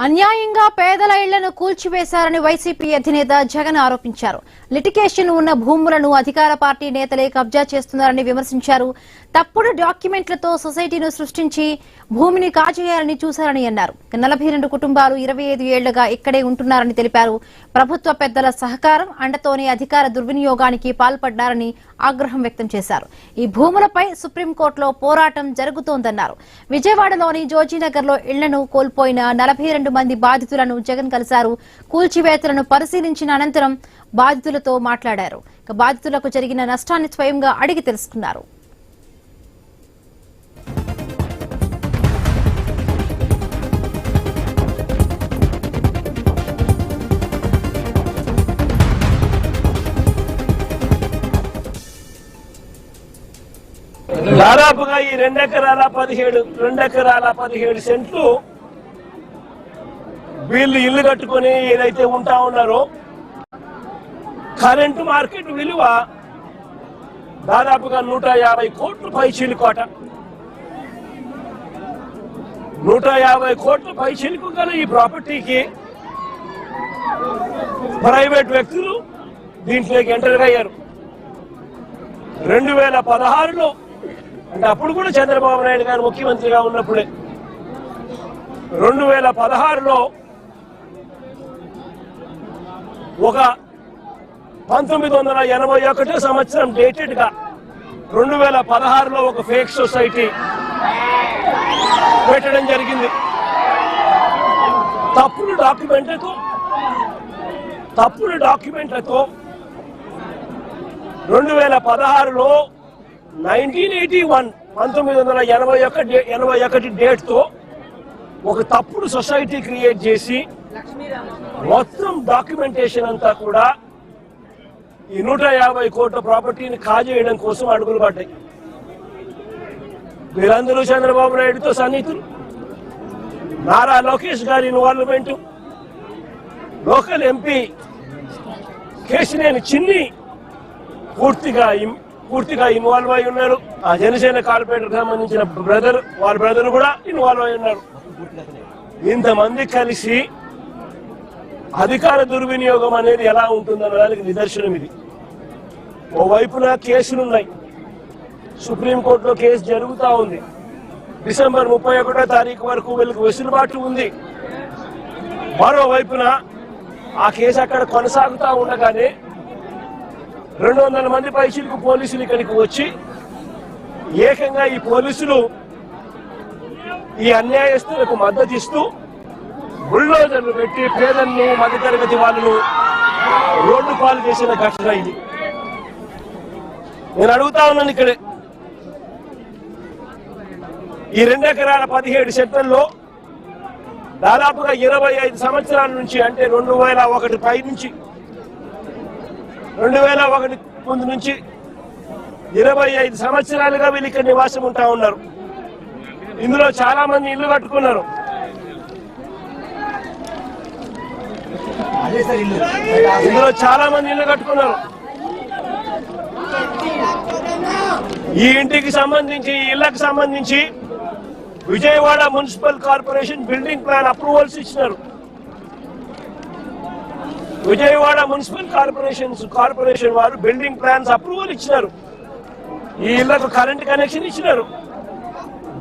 అన్యాయంగా పేదల ఇళ్లను కూల్చివేశారని వైసీపీ అధినేత జగన్ ఆరోపించారు. లిటిగేషన్ ఉన్న భూములను అధికార పార్టీ నేతలే కబ్జా చేస్తున్నారని విమర్శించారు. తప్పుడు డాక్యుమెంట్లతో సొసైటీని సృష్టించి భూమిని కాజేయాలని చూశారని అన్నారు. 42 కుటుంబాలు 25 ఏళ్లుగా ఇక్కడే ఉంటున్నారని తెలిపారు. ప్రభుత్వ పెద్దల సహకారం అండతోనే అధికార దుర్వినియోగానికి పాల్పడ్డారని ఆగ్రహం వ్యక్తం చేశారు. ఈ భూములపై సుప్రీంకోర్టులో పోరాటం జరుగుతోందన్నారు. విజయవాడలోని జోజీనగర్లో ఇళ్లను కోల్పోయిన 42 మంది బాధితులను జగన్ కలిశారు. కూల్చివేతలను పరిశీలించిన అనంతరం బాధితులతో మాట్లాడారు. బాధితులకు జరిగిన నష్టాన్ని స్వయంగా అడిగి తెలుసుకున్నారు. దాదాపుగా ఈ 2 ఎకరాల 17 సెంట్లు వీళ్ళు ఇల్లు కట్టుకుని ఏదైతే ఉంటా ఉన్నారో కరెంటు మార్కెట్ విలువ దాదాపుగా 150 కోట్ల పైచిలుకోట. 150 కోట్ల పైచిలుకు గల ఈ ప్రాపర్టీకి ప్రైవేట్ వ్యక్తులు దీంట్లోకి ఎంటర్ అయ్యారు. 2016లో అంటే అప్పుడు కూడా చంద్రబాబు నాయుడు గారు ముఖ్యమంత్రిగా ఉన్నప్పుడే 2016లో ఒక 1981 సంవత్సరం డేటెడ్ గా 2016లో ఒక ఫేక్ సొసైటీ పెట్టడం జరిగింది. తప్పుడు డాక్యుమెంట్లతో 2016లో 1981 డేట్ తో ఒక తప్పుడు సొసైటీ క్రియేట్ చేసి మొత్తం డాక్యుమెంటేషన్ అంతా కూడా ఈ 150 కోట్ల ప్రాపర్టీని కాజేయడం కోసం అడుగులు పడ్డాయి. వీరందరూ చంద్రబాబు నాయుడుతో సన్నిహితులు. నారా లోకేష్ గారి ఇన్వాల్వ్మెంట్, లోకల్ ఎంపీ కేశినేని చిన్ని పూర్తిగా ఇన్వాల్వ్ అయి ఉన్నారు. ఆ జనసేన కార్పొరేటర్ సంబంధించిన వాళ్ళ బ్రదర్ కూడా ఇన్వాల్వ్ అయి ఉన్నారు. ఇంతమంది కలిసి అధికార దుర్వినియోగం అనేది ఎలా ఉంటుందన్న దానికి నిదర్శనం ఇది. ఓవైపున కేసులున్నాయి, సుప్రీంకోర్టులో కేసు జరుగుతూ ఉంది. డిసెంబర్ 31వ తారీఖు వరకు వీళ్ళకి వెసులుబాటు ఉంది. మరోవైపున ఆ కేసు అక్కడ కొనసాగుతూ ఉండగానే 200 మంది పైచిలకు పోలీసులు ఇక్కడికి వచ్చి ఏకంగా ఈ పోలీసులు ఈ అన్యాయస్తులకు మద్దతు ఇస్తూ బుల్డోజర్లు పెట్టి పేదలను మధ్యతరగతి వాళ్ళను రోడ్డు పాలు చేసిన ఘటన ఇది. నేను అడుగుతా ఉన్నాను, ఇక్కడే ఈ 2 ఎకరాల 17 సెంట్లలో దాదాపుగా 25 సంవత్సరాల నుంచి, అంటే 2001 పై నుంచి 2001 ముందు నుంచి 25 సంవత్సరాలుగా వీళ్ళు ఇక్కడ నివాసం ఉంటా ఉన్నారు. ఇందులో చాలా మంది ఇల్లు కట్టుకున్నారు. ఈ ఇంటికి సంబంధించి, ఈ ఇళ్లకు సంబంధించి Vijayawada municipal corporation building plan approvals ఇచ్చినారు. విజయవాడ మున్సిపల్ కార్పొరేషన్ వారు బిల్డింగ్ ప్లాన్స్ అప్రూవల్ ఇచ్చినారు. ఈ ఇళ్లకు కరెంట్ కనెక్షన్ ఇచ్చినారు,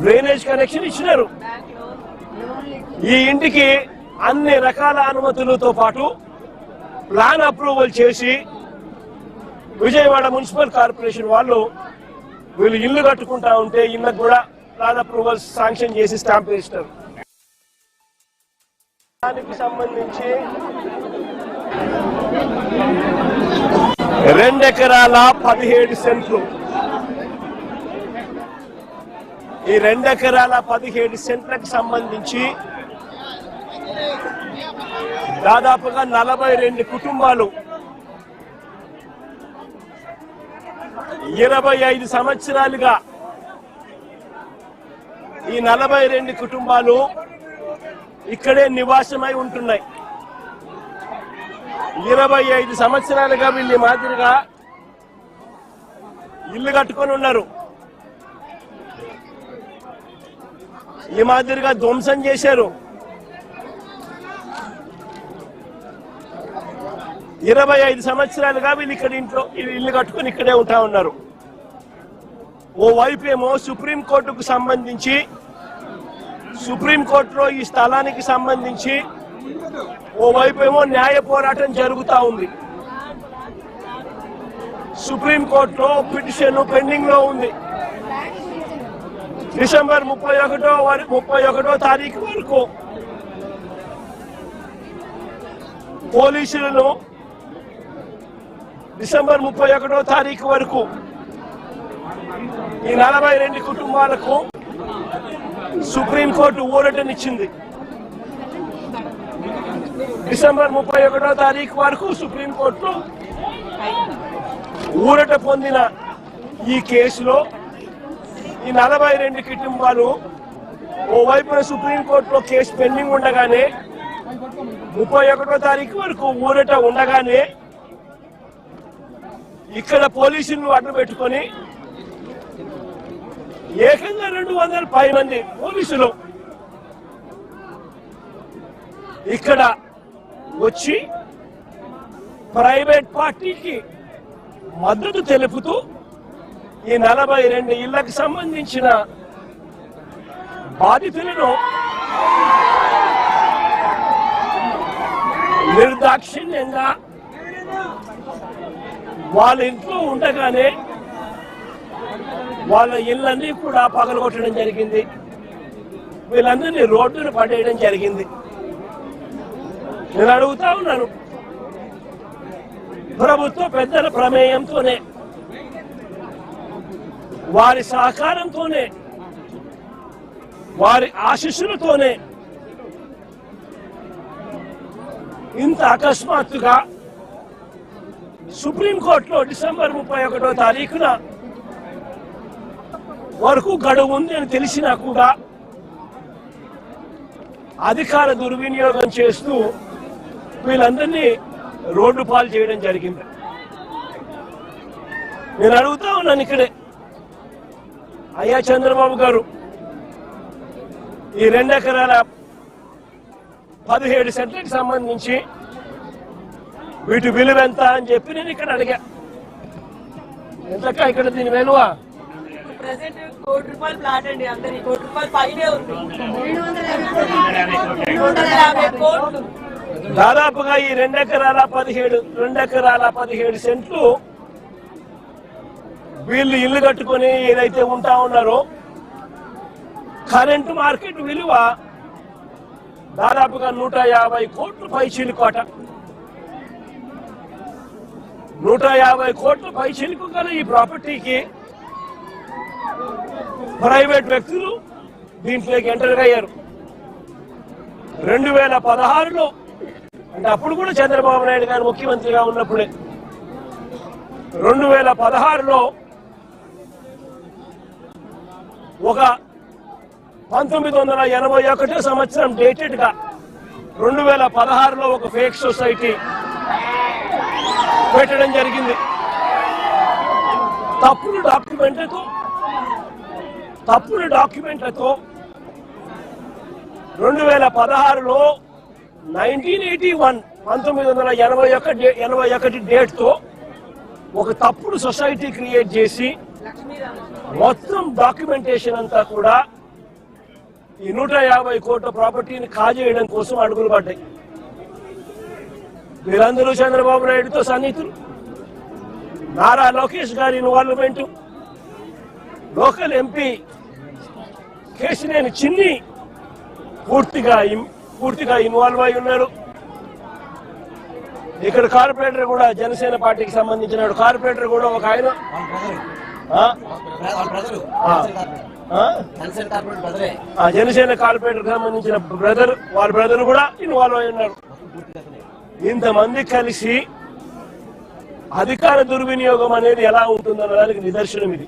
డ్రైనేజ్ కనెక్షన్ ఇచ్చినారు. ఈ ఇంటికి అన్ని రకాల అనుమతులతో పాటు ప్లాన్ అప్రూవల్ చేసి విజయవాడ మున్సిపల్ కార్పొరేషన్ వాళ్ళు వీళ్ళు ఇల్లు కట్టుకుంటా ఉంటే ఇళ్లకు కూడా ప్లాన్ అప్రూవల్ శాంక్షన్ చేసి స్టాంప్ వేస్తారు. దానికి సంబంధించి 2 ఎకరాల 17 సెంట్లు, ఈ 2 ఎకరాల 17 సెంట్లకు సంబంధించి దాదాపుగా 42 కుటుంబాలు 25 సంవత్సరాలుగా, ఈ 42 కుటుంబాలు ఇక్కడే నివాసమై ఉంటున్నాయి. 25 సంవత్సరాలుగా వీళ్ళు మాదిరిగా ఇల్లు కట్టుకొని ఉన్నారు. ఈ మాదిరిగా ధ్వంసం చేశారు. 25 సంవత్సరాలుగా వీళ్ళు ఇక్కడ ఇల్లు కట్టుకుని ఇక్కడే ఉంటా ఉన్నారు. ఓవైపు ఏమో సుప్రీంకోర్టుకు సంబంధించి సుప్రీంకోర్టులో ఈ స్థలానికి సంబంధించి ఓవైపు ఏమో న్యాయ పోరాటం జరుగుతూ ఉంది. సుప్రీంకోర్టులో పిటిషన్ పెండింగ్ లో ఉంది. డిసెంబర్ 31వ తారీఖు వరకు పోలీసులను డిసెంబర్ 31వ తారీఖు వరకు ఈ 42 కుటుంబాలకు సుప్రీంకోర్టు ఊరటనిచ్చింది. డిసెంబర్ 31వ తారీఖు వరకు సుప్రీంకోర్టులో ఊరట పొందిన ఈ కేసులో ఈ 42 కుటుంబాలు ఓవైపున సుప్రీంకోర్టులో కేసు పెండింగ్ ఉండగానే 31వ తారీఖు వరకు ఊరట ఉండగానే ఇక్కడ పోలీసులను అడ్డు పెట్టుకొని ఏకంగా 210 మంది పోలీసులు ఇక్కడ వచ్చి ప్రైవేట్ పార్టీకి మద్దతు తెలుపుతూ ఈ 42 ఇళ్లకు సంబంధించిన బాధితులను నిర్దాక్షిణ్యంగా వాళ్ళ ఇంట్లో ఉండగానే వాళ్ళ ఇళ్ళన్నీ కూడా పగలగొట్టడం జరిగింది. వీళ్ళందరినీ రోడ్డును పడేయడం జరిగింది. నేను అడుగుతా ఉన్నాను, ప్రభుత్వ పెద్దల ప్రమేయంతోనే వారి సహకారంతోనే వారి ఆశీస్సులతోనే ఇంత అకస్మాత్తుగా సుప్రీంకోర్టులో డిసెంబర్ 31వ తారీఖున వరకు గడువు ఉంది అని తెలిసినా కూడా అధికార దుర్వినియోగం చేస్తూ వీళ్ళందరినీ రోడ్డు పాలు చేయడం జరిగింది. నేను అడుగుతా ఉన్నాను ఇక్కడే, అయ్యా చంద్రబాబు గారు, ఈ 2 ఎకరాల 17 సెంట్లకు సంబంధించి వీటి విలువ ఎంత అని చెప్పి నేను ఇక్కడ అడిగా. ఎంతక్క ఇక్కడ దీని విలువ? ₹1,00,00,000 ప్లాట్ అండి. అందరి ₹1,00,00,000 పైనే ఉంది. దాదాపుగా ఈ 2 ఎకరాల 17 సెంట్లు వీళ్ళు ఇల్లు కట్టుకొని ఏదైతే ఉంటా ఉన్నారో కరెంటు మార్కెట్ విలువ దాదాపుగా 150 కోట్ల పైచిలుకోట. 150 కోట్ల పైచిలుకు గల ఈ ప్రాపర్టీకి ప్రైవేట్ వ్యక్తులు దీంట్లోకి ఎంటర్ అయ్యారు. 2016లో, అంటే అప్పుడు కూడా చంద్రబాబు నాయుడు గారు ముఖ్యమంత్రిగా ఉన్నప్పుడే, 2016లో ఒక 1981 సంవత్సరం డేటెడ్ గా 2016లో ఒక ఫేక్ సొసైటీ పెట్టడం జరిగింది. తప్పుడు డాక్యుమెంట్లతో 2016లో 1981 డేట్ తో ఒక తప్పుడు సొసైటీ క్రియేట్ చేసి మొత్తం డాక్యుమెంటేషన్ అంతా కూడా ఈ 150 కోట్ల ప్రాపర్టీని కాజేయడం కోసం అడుగులు పడ్డాయి. వీరందరూ చంద్రబాబు నాయుడుతో సన్నిహితులు. నారా లోకేష్ గారి ఇన్వాల్వ్మెంట్, లోకల్ ఎంపీ కేశినేని చిన్ని పూర్తిగా ఇన్వాల్వ్ అయి ఉన్నారు. ఇక్కడ కార్పొరేటర్ కూడా జనసేన పార్టీకి సంబంధించిన కార్పొరేటర్ కూడా ఒక ఆయన జనసేన కార్పొరేటర్ సంబంధించిన వాళ్ళ బ్రదర్ కూడా ఇన్వాల్వ్ అయి ఉన్నారు. ఇంతమంది కలిసి అధికార దుర్వినియోగం అనేది ఎలా ఉంటుందన్న దానికి నిదర్శనం ఇది.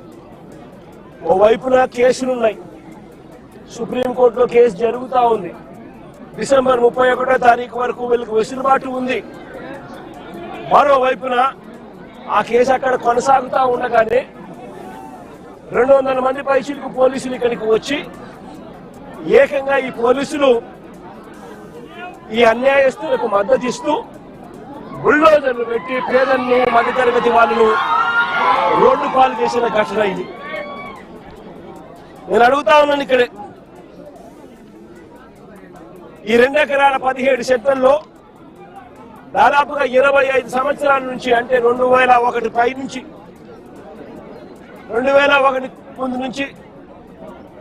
ఓవైపున కేసులున్నాయి, సుప్రీంకోర్టులో కేసు జరుగుతూ ఉంది. డిసెంబర్ 31వ తారీఖు వరకు వీళ్ళకి వెసులుబాటు ఉంది. మరోవైపున ఆ కేసు అక్కడ కొనసాగుతూ ఉండగానే 200 మంది పైచిలకు పోలీసులు ఇక్కడికి వచ్చి ఏకంగా ఈ పోలీసులు ఈ అన్యాయస్తులకు మద్దతు ఇస్తూ బుల్డోజర్లు పెట్టి పేదలను మధ్యతరగతి వాళ్ళను రోడ్డు పాలు చేసిన ఘటన ఇది. నేను అడుగుతా ఉన్నాను ఇక్కడే, ఈ 2 ఎకరాల 17 సెంట్లలో దాదాపుగా 25 సంవత్సరాల నుంచి, అంటే 2001 పై నుంచి, 2001 ముందు నుంచి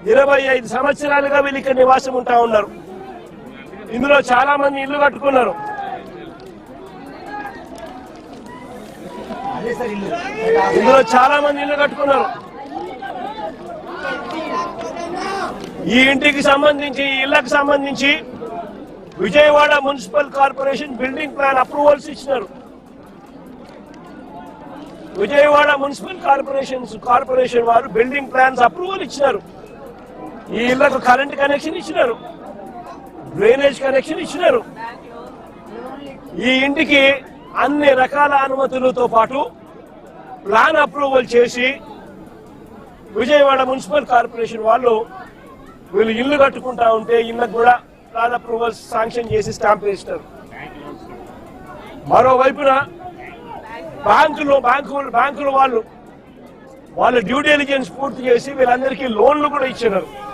25 సంవత్సరాలుగా వీళ్ళు ఇక్కడ నివాసం ఉంటా ఉన్నారు. ఇందులో చాలా మంది ఇల్లు కట్టుకున్నారు. ఈ ఇంటికి సంబంధించి, ఈ ఇళ్లకు సంబంధించి Vijayawada municipal corporation building plan approvals ఇచ్చినారు. విజయవాడ మున్సిపల్ కార్పొరేషన్ వారు బిల్డింగ్ ప్లాన్స్ అప్రూవల్ ఇచ్చినారు. ఈ ఇళ్లకు కరెంట్ కనెక్షన్ ఇచ్చినారు, డ్రైనేజ్ కనెక్షన్ ఇచ్చినారు. ఈ ఇంటికి అన్ని రకాల అనుమతులతో పాటు ప్లాన్ అప్రూవల్ చేసి విజయవాడ మున్సిపల్ కార్పొరేషన్ వాళ్ళు వీళ్ళు ఇల్లు కట్టుకుంటా ఉంటే ఇళ్ళకు కూడా ప్లాన్ అప్రూవల్స్ శాంక్షన్ చేసి స్టాంప్ వేస్తారు. మరోవైపున బ్యాంకులు వాళ్ళు డ్యూ డెలిజెన్స్ పూర్తి చేసి వీళ్ళందరికీ లోన్లు కూడా ఇచ్చినారు.